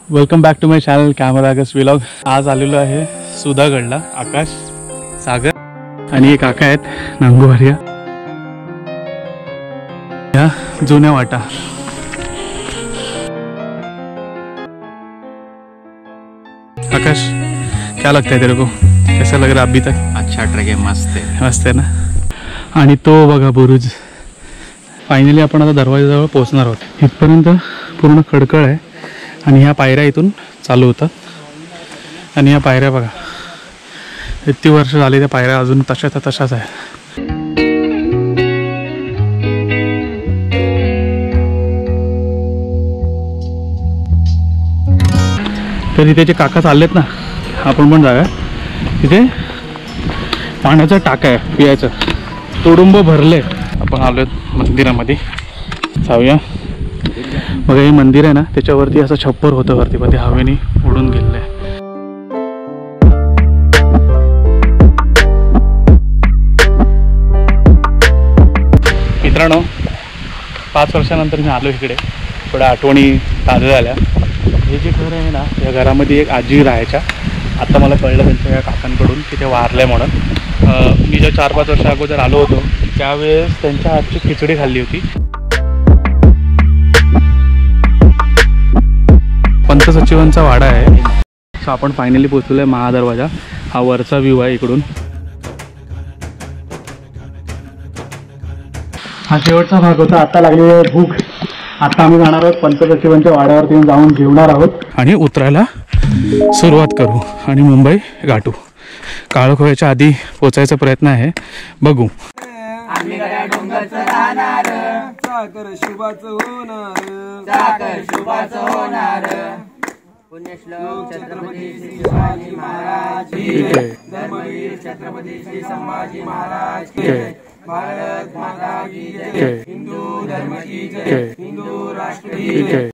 Welcome back to my channel camera आगस vlog. आज आलेलो आहे सुधागडला। आकाश, सागर आणि एक काका आहेत नांगोवारिया या जुन्या वाटा। आकाश, क्या लगता है तेरे को? कैसा लग रहा है अभी तक? अच्छा ट्रैक है, मस्त है ना। आणि तो बघा बुरुज। फायनली आपण आता दरवाजाजवळ पोहोचणार आहोत। इथपर्यंत पूर्ण खडखड आहे आणि ह्या पायऱ्या इथून चालू होतात आणि ह्या पायऱ्या बघा, इतकी वर्ष झाली त्या पायऱ्या अजून तशाच्या तशाच आहे। तर इथे जे काका चाललेत ना, आपण पण जाऊया। तिथे पाण्याचा टाका आहे पियाचं, तुडुंब भरले। आपण आलो मंदिरामध्ये, जाऊया। बघा हे मंदिर आहे ना, त्याच्यावरती असं छप्पर होतं वरती, पण ते हवेने उडून गेलेलं आहे। मित्रांनो, 5 वर्षानंतर मी आलो इकडे, थोड्या आठवणी ताज्या झाल्या। हे जे घर आहे ना, या घरामध्ये एक आजी राहायच्या। आता मला कळलं त्यांच्या या काकांकडून की ते वारले म्हणून। मी ज्या 4-5 वर्षा अगोदर आलो होतो त्यावेळेस त्यांच्या हातची खिचडी खाल्ली होती। पंत सचिवांचा वाडा आहे। सो आपण फायनली पोहोचलो आहे महादरवाजा। हा वरचा व्ह्यू आहे इकडून। हा शेवटचा भाग होता। आता लागलेली आहे भूक। आता आम्ही जाणार आहोत पंत सचिवांच्या वाड्यावरती जाऊन जेवणार आहोत आणि उतरायला सुरुवात करू आणि मुंबई गाठू। काळोखाच्या आधी पोचायचा प्रयत्न आहे, बघू। आम्ही गड्या डोंगरचं राहणार, साखर शुभाचं होणार, साखर शुभाचं होणार। पुण्यश्लोक छत्रपती श्री शिवाजी महाराज की जय, धर्मवीर छत्रपती श्री संभाजी महाराज की जय, भारत माता की जय, हिंदू धर्म की जय, हिंदू राष्ट्र की जय।